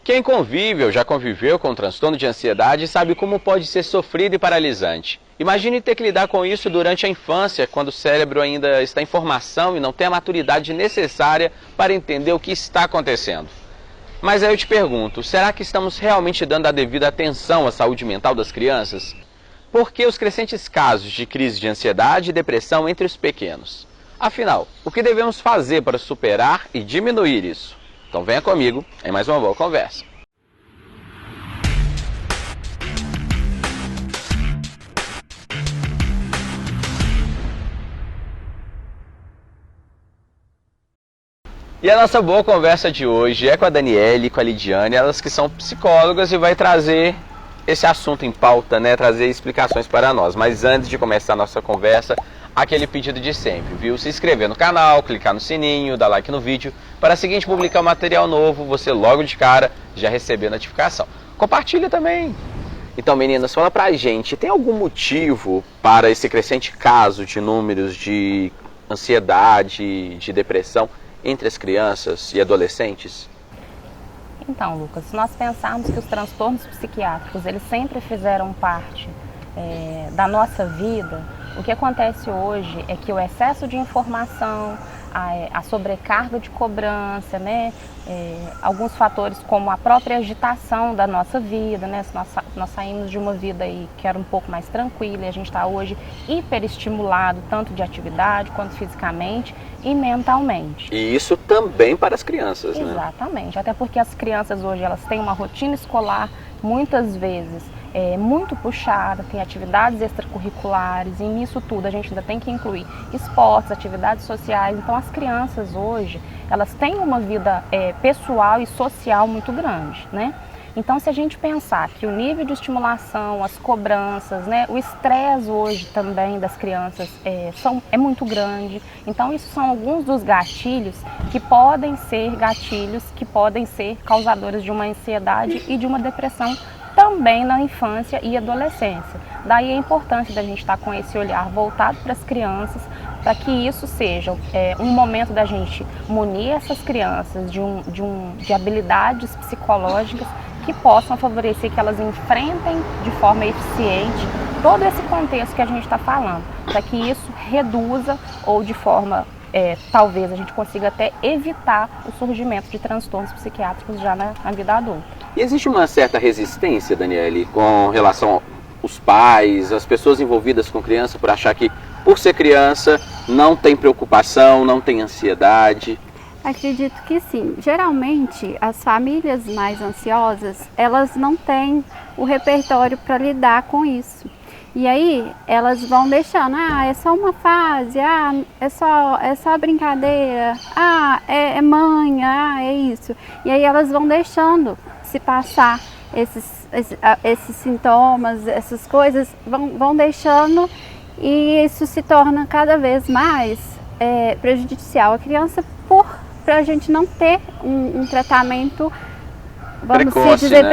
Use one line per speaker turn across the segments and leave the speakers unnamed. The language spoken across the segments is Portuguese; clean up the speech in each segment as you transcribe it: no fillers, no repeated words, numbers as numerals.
Quem convive ou já conviveu com o transtorno de ansiedade sabe como pode ser sofrido e paralisante. Imagine ter que lidar com isso durante a infância, quando o cérebro ainda está em formação e não tem a maturidade necessária para entender o que está acontecendo. Mas aí eu te pergunto, será que estamos realmente dando a devida atenção à saúde mental das crianças? Por que os crescentes casos de crise de ansiedade e depressão entre os pequenos? Afinal, o que devemos fazer para superar e diminuir isso? Então venha comigo em mais uma boa conversa. E a nossa boa conversa de hoje é com a Daniele e com a Lidiane, elas que são psicólogas e vai trazer esse assunto em pauta, né? Trazer explicações para nós. Mas antes de começar a nossa conversa, aquele pedido de sempre, viu? Se inscrever no canal, clicar no sininho, dar like no vídeo, para assim que a gente publicar material novo, você logo de cara já receber notificação. Compartilha também. Então, meninas, fala pra gente, tem algum motivo para esse crescente caso de números de ansiedade, de depressão entre as crianças e adolescentes?
Então, Lucas, se nós pensarmos que os transtornos psiquiátricos, eles sempre fizeram parte da nossa vida, o que acontece hoje é que o excesso de informação, a sobrecarga de cobrança, né? Alguns fatores como a própria agitação da nossa vida, né? Nós saímos de uma vida aí que era um pouco mais tranquila e a gente está hoje hiperestimulado, tanto de atividade quanto fisicamente e mentalmente.
E isso também para as crianças, né?
Exatamente, até porque as crianças hoje elas têm uma rotina escolar muitas vezes muito puxada, tem atividades extracurriculares e nisso tudo a gente ainda tem que incluir esportes, atividades sociais. Então as crianças hoje, elas têm uma vida pessoal e social muito grande, né? Então se a gente pensar que o nível de estimulação, as cobranças, né, o estresse hoje também das crianças é muito grande. Então isso são alguns dos gatilhos que podem ser causadores de uma ansiedade e de uma depressão também na infância e adolescência. Daí a importância da gente estar com esse olhar voltado para as crianças, para que isso seja um momento da gente munir essas crianças de habilidades psicológicas que possam favorecer que elas enfrentem de forma eficiente todo esse contexto que a gente está falando, para que isso reduza ou de forma, talvez a gente consiga até evitar o surgimento de transtornos psiquiátricos já na vida adulta.
E existe uma certa resistência, Daniele, com relação aos pais, as pessoas envolvidas com criança, por achar que, por ser criança, não tem preocupação, não tem ansiedade?
Acredito que sim. Geralmente, as famílias mais ansiosas, elas não têm o repertório para lidar com isso. E aí, elas vão deixando, é só uma fase, é só brincadeira, é mãe, é isso. E aí elas vão deixando se passar esses sintomas, essas coisas, vão deixando e isso se torna cada vez mais prejudicial à criança para a gente não ter um tratamento, vamos dizer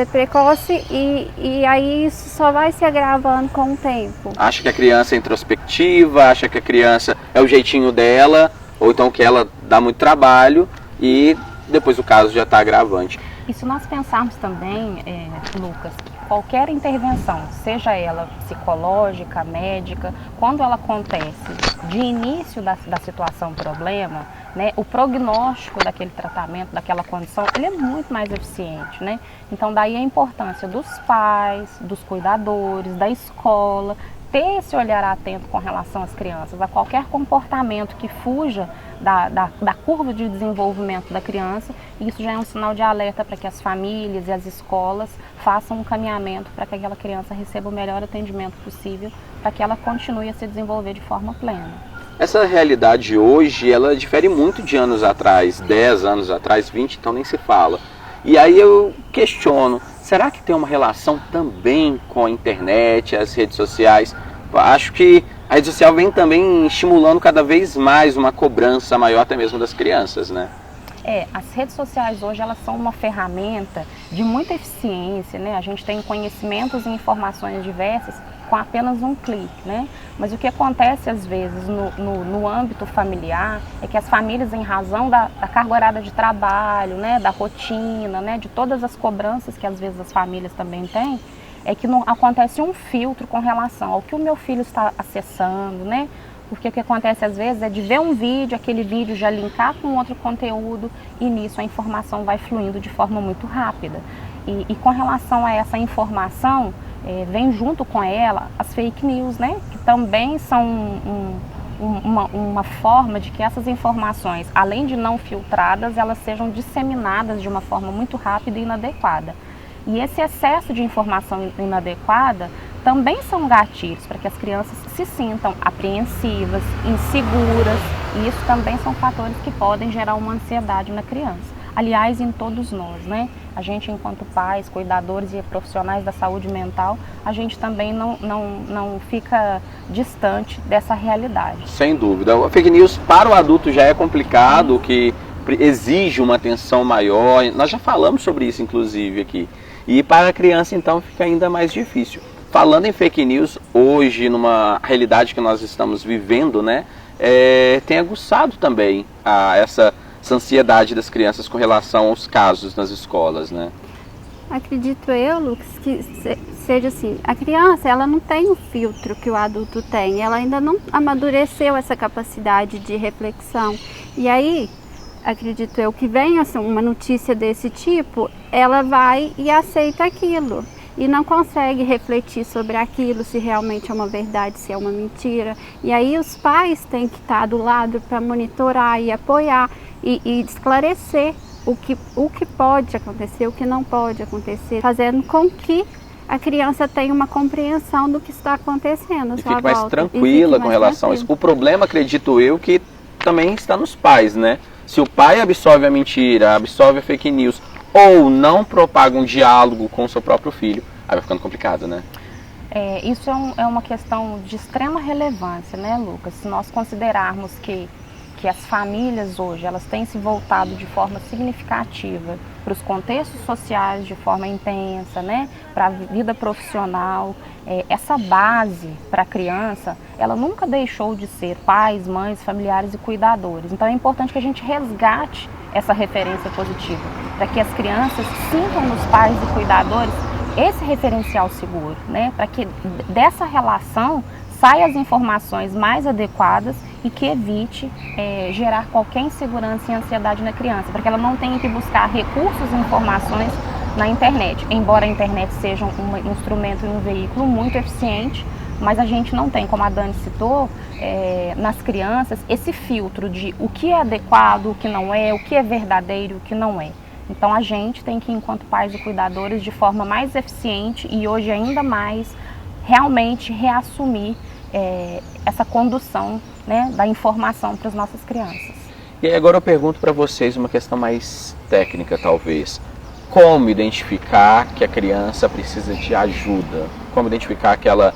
precoce e aí isso só vai se agravando com o tempo.
Acha que a criança é introspectiva, acha que a criança é o jeitinho dela, ou então que ela dá muito trabalho e depois o caso já está agravante.
E se nós pensarmos também, Lucas, qualquer intervenção, seja ela psicológica, médica, quando ela acontece de início da situação problema, né, o prognóstico daquele tratamento, daquela condição, ele é muito mais eficiente, né? Então daí a importância dos pais, dos cuidadores, da escola, ter esse olhar atento com relação às crianças, a qualquer comportamento que fuja da curva de desenvolvimento da criança. Isso já é um sinal de alerta para que as famílias e as escolas façam um caminhamento para que aquela criança receba o melhor atendimento possível, para que ela continue a se desenvolver de forma plena.
Essa realidade hoje, ela difere muito de anos atrás, 10 anos atrás, 20, então nem se fala. E aí eu questiono, será que tem uma relação também com a internet, as redes sociais? Acho que a rede social vem também estimulando cada vez mais uma cobrança maior até mesmo das crianças, né?
As redes sociais hoje elas são uma ferramenta de muita eficiência, né? A gente tem conhecimentos e informações diversas com apenas um clique, né? Mas o que acontece às vezes no âmbito familiar é que as famílias, em razão da carga horária de trabalho, né, da rotina, né, de todas as cobranças que às vezes as famílias também têm, é que não acontece um filtro com relação ao que o meu filho está acessando, né? Porque o que acontece às vezes é de ver um vídeo, aquele vídeo já linkar com outro conteúdo e nisso a informação vai fluindo de forma muito rápida. E com relação a essa informação, vem junto com ela as fake news, né? Que também são uma forma de que essas informações, além de não filtradas, elas sejam disseminadas de uma forma muito rápida e inadequada. E esse excesso de informação inadequada também são gatilhos para que as crianças se sintam apreensivas, inseguras, e isso também são fatores que podem gerar uma ansiedade na criança. Aliás, em todos nós, né? A gente, enquanto pais, cuidadores e profissionais da saúde mental, a gente também não fica distante dessa realidade.
Sem dúvida. A fake news para o adulto já é complicado, que exige uma atenção maior. Nós já falamos sobre isso, inclusive, aqui. E para a criança, então, fica ainda mais difícil. Falando em fake news, hoje, numa realidade que nós estamos vivendo, né, tem aguçado também essa ansiedade das crianças com relação aos casos nas escolas, né?
Acredito eu, Lucas, que seja assim, a criança, ela não tem o filtro que o adulto tem, ela ainda não amadureceu essa capacidade de reflexão. E aí, acredito eu, que vem assim, uma notícia desse tipo, ela vai e aceita aquilo. E não consegue refletir sobre aquilo, se realmente é uma verdade, se é uma mentira. E aí os pais têm que estar do lado para monitorar e apoiar e esclarecer o que pode acontecer, o que não pode acontecer, fazendo com que a criança tenha uma compreensão do que está acontecendo.
E fique mais tranquila com relação a isso. O problema, acredito eu, que também está nos pais, né? Se o pai absorve a mentira, absorve a fake news, ou não propaga um diálogo com o seu próprio filho, aí vai ficando complicado, né?
Isso é uma questão de extrema relevância, né, Lucas? Se nós considerarmos que as famílias hoje, elas têm se voltado de forma significativa para os contextos sociais de forma intensa, né, para a vida profissional, essa base para a criança, ela nunca deixou de ser pais, mães, familiares e cuidadores. Então é importante que a gente resgate essa referência positiva, para que as crianças sintam nos pais e cuidadores esse referencial seguro, né, para que dessa relação saiam as informações mais adequadas e que evite gerar qualquer insegurança e ansiedade na criança, para que ela não tenha que buscar recursos e informações na internet. Embora a internet seja um instrumento e um veículo muito eficiente, mas a gente não tem, como a Dani citou, nas crianças, esse filtro de o que é adequado, o que não é, o que é verdadeiro, o que não é. Então a gente tem que, enquanto pais e cuidadores, de forma mais eficiente e hoje ainda mais, realmente reassumir essa condução, né, da informação para as nossas crianças.
E aí agora eu pergunto para vocês uma questão mais técnica, talvez. Como identificar que a criança precisa de ajuda? Como identificar que ela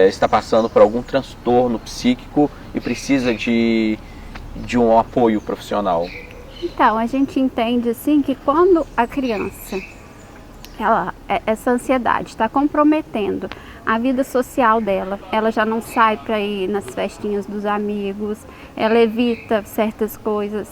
está passando por algum transtorno psíquico e precisa de um apoio profissional?
Então, a gente entende assim que quando a criança, essa ansiedade está comprometendo a vida social dela, ela já não sai para ir nas festinhas dos amigos, ela evita certas coisas,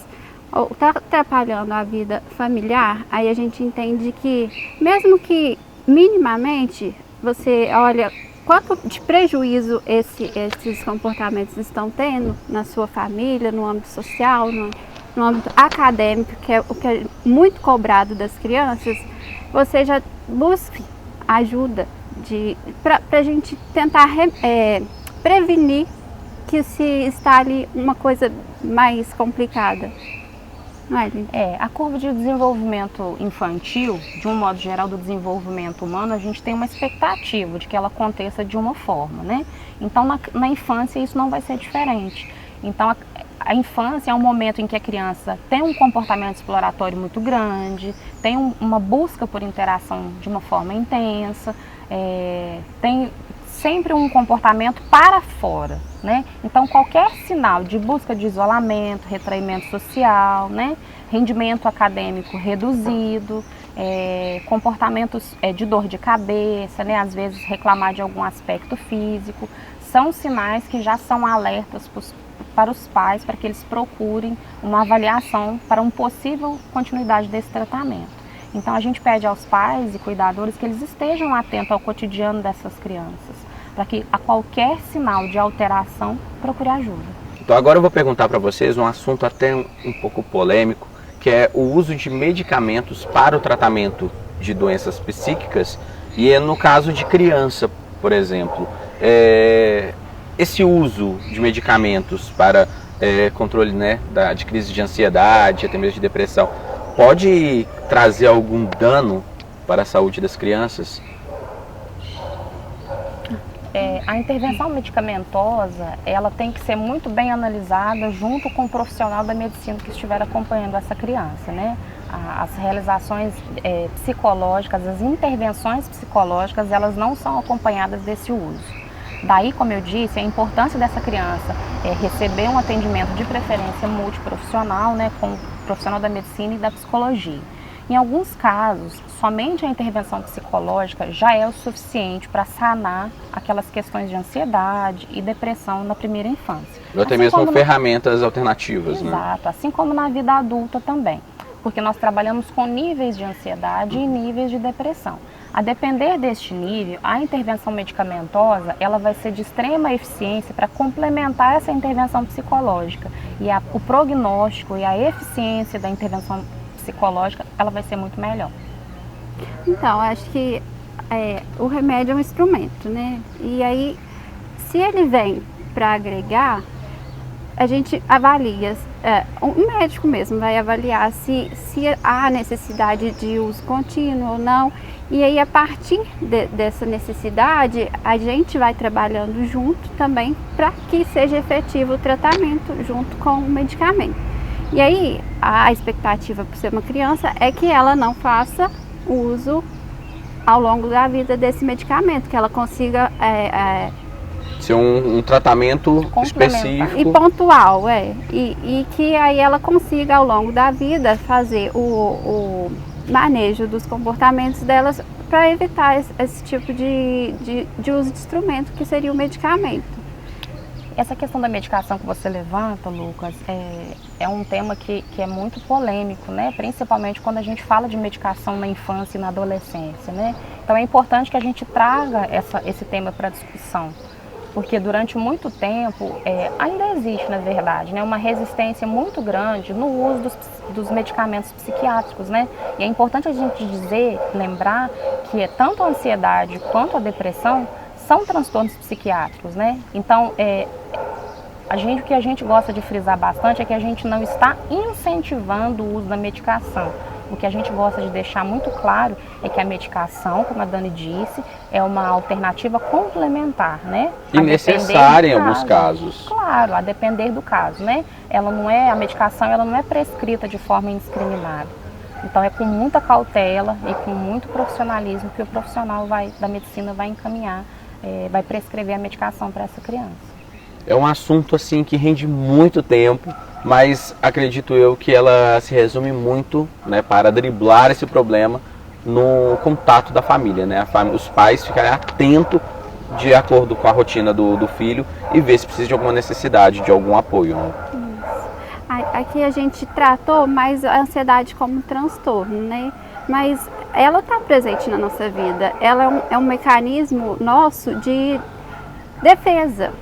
ou está atrapalhando a vida familiar, aí a gente entende que, mesmo que minimamente, você olha quanto de prejuízo esses comportamentos estão tendo na sua família, no âmbito social, no âmbito acadêmico, que é o que é muito cobrado das crianças, você já busque ajuda para a gente tentar prevenir que se está ali uma coisa mais complicada. Não é, Lili?
A curva de desenvolvimento infantil, de um modo geral do desenvolvimento humano, a gente tem uma expectativa de que ela aconteça de uma forma, né? Então na infância isso não vai ser diferente. Então a infância é um momento em que a criança tem um comportamento exploratório muito grande, tem uma busca por interação de uma forma intensa, tem sempre um comportamento para fora, né? Então qualquer sinal de busca de isolamento, retraimento social, né? rendimento acadêmico reduzido, comportamentos de dor de cabeça, né? Às vezes reclamar de algum aspecto físico, são sinais que já são alertas para os pais, para que eles procurem uma avaliação para uma possível continuidade desse tratamento. Então a gente pede aos pais e cuidadores que eles estejam atentos ao cotidiano dessas crianças, para que a qualquer sinal de alteração procure ajuda.
Então agora eu vou perguntar para vocês um assunto até um pouco polêmico, que é o uso de medicamentos para o tratamento de doenças psíquicas e no caso de criança, por exemplo. Esse uso de medicamentos para controle, né, de crise de ansiedade, até mesmo de depressão, pode trazer algum dano para a saúde das crianças?
A intervenção medicamentosa, ela tem que ser muito bem analisada junto com o profissional da medicina que estiver acompanhando essa criança, né? As realizações psicológicas, as intervenções psicológicas, elas não são acompanhadas desse uso. Daí, como eu disse, a importância dessa criança receber um atendimento de preferência multiprofissional, né, com o profissional da medicina e da psicologia. Em alguns casos, somente a intervenção psicológica já é o suficiente para sanar aquelas questões de ansiedade e depressão na primeira infância.
Ou até mesmo ferramentas alternativas, né?
Exato, assim como na vida adulta também, porque nós trabalhamos com níveis de ansiedade e níveis de depressão. A depender deste nível, a intervenção medicamentosa ela vai ser de extrema eficiência para complementar essa intervenção psicológica. E o prognóstico e a eficiência da intervenção psicológica ela vai ser muito melhor.
Então, acho que o remédio é um instrumento, né? E aí, se ele vem para agregar, a gente avalia, um médico mesmo vai avaliar se há necessidade de uso contínuo ou não. E aí, a partir dessa necessidade, a gente vai trabalhando junto também para que seja efetivo o tratamento junto com o medicamento. E aí, a expectativa por ser uma criança é que ela não faça uso ao longo da vida desse medicamento, que ela consiga
ser um tratamento específico
e pontual, e que aí ela consiga ao longo da vida fazer o manejo dos comportamentos delas para evitar esse tipo de uso de instrumento que seria o medicamento.
Essa questão da medicação que você levanta, Lucas, é um tema que é muito polêmico, né? Principalmente quando a gente fala de medicação na infância e na adolescência, né? Então é importante que a gente traga esse tema para discussão, porque durante muito tempo ainda existe, na verdade, né, uma resistência muito grande no uso dos medicamentos psiquiátricos, né? E é importante a gente lembrar que tanto a ansiedade quanto a depressão são transtornos psiquiátricos, né? Então, o que a gente gosta de frisar bastante é que a gente não está incentivando o uso da medicação. O que a gente gosta de deixar muito claro é que a medicação, como a Dani disse, é uma alternativa complementar, né?
E necessária em alguns casos.
Claro, a depender do caso, né? A medicação ela não é prescrita de forma indiscriminada. Então é com muita cautela e com muito profissionalismo que o profissional da medicina vai encaminhar, vai prescrever a medicação para essa criança.
É um assunto assim que rende muito tempo, mas acredito eu que ela se resume muito, né, para driblar esse problema no contato da família, né? Os pais ficarem atentos de acordo com a rotina do filho e ver se precisa de alguma necessidade, de algum apoio, né?
Aqui a gente tratou mais a ansiedade como um transtorno, né? Mas ela está presente na nossa vida, ela é um mecanismo nosso de defesa.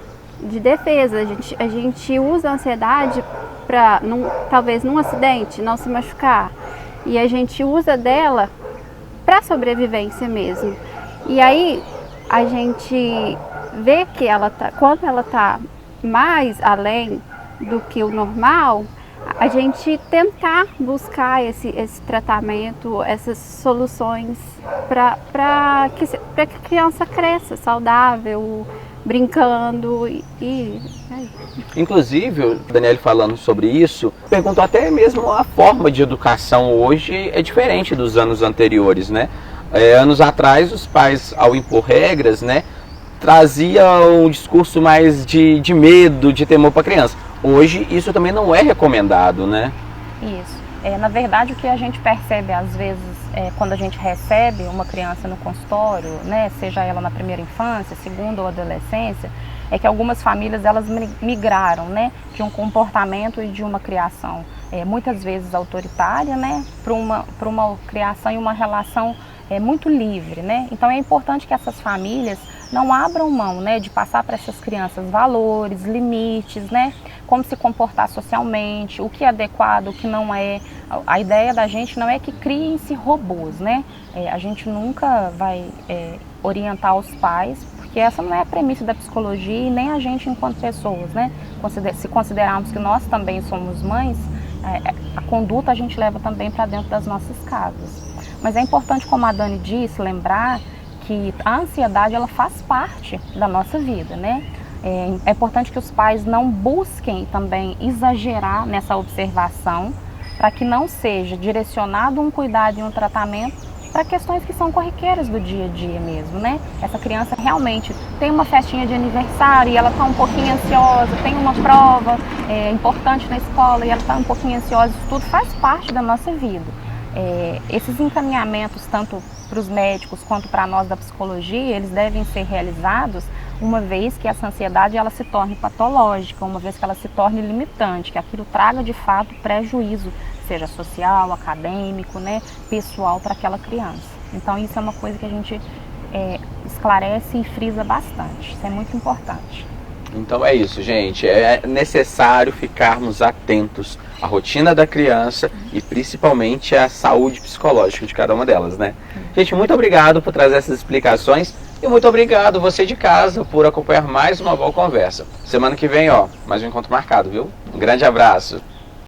A gente usa a ansiedade para, talvez num acidente, não se machucar. E a gente usa dela para sobrevivência mesmo. E aí a gente vê que quando ela está mais além do que o normal, a gente tentar buscar esse tratamento, essas soluções para que a criança cresça saudável, brincando
Inclusive, o Daniele falando sobre isso, perguntou até mesmo a forma de educação hoje é diferente dos anos anteriores, né? Anos atrás, os pais, ao impor regras, né, traziam um discurso mais de medo, de temor para a criança. Hoje, isso também não é recomendado, né?
Isso. Na verdade, o que a gente percebe às vezes quando a gente recebe uma criança no consultório, né, seja ela na primeira infância, segunda ou adolescência, é que algumas famílias elas migraram, né, de um comportamento e de uma criação muitas vezes autoritária, né, para uma criação e uma relação muito livre, né. Então é importante que essas famílias não abram mão, né, de passar para essas crianças valores, limites, né, como se comportar socialmente, o que é adequado, o que não é. A ideia da gente não é que criem-se robôs, né? A gente nunca vai orientar os pais, porque essa não é a premissa da psicologia e nem a gente enquanto pessoas, né? Se considerarmos que nós também somos mães, a conduta a gente leva também para dentro das nossas casas. Mas é importante, como a Dani disse, lembrar que a ansiedade ela faz parte da nossa vida, né? É importante que os pais não busquem também exagerar nessa observação para que não seja direcionado um cuidado e um tratamento para questões que são corriqueiras do dia a dia mesmo, né? Essa criança realmente tem uma festinha de aniversário e ela está um pouquinho ansiosa, tem uma prova importante na escola e ela está um pouquinho ansiosa, isso tudo faz parte da nossa vida. Esses encaminhamentos, tanto para os médicos quanto para nós da psicologia, eles devem ser realizados uma vez que essa ansiedade ela se torne patológica, uma vez que ela se torne limitante, que aquilo traga de fato prejuízo, seja social, acadêmico, né, pessoal para aquela criança. Então isso é uma coisa que a gente esclarece e frisa bastante, isso é muito importante.
Então é isso, gente, é necessário ficarmos atentos à rotina da criança e principalmente à saúde psicológica de cada uma delas, né? Gente, muito obrigado por trazer essas explicações e muito obrigado você de casa por acompanhar mais uma boa conversa. Semana que vem, mais um encontro marcado, viu? Um grande abraço.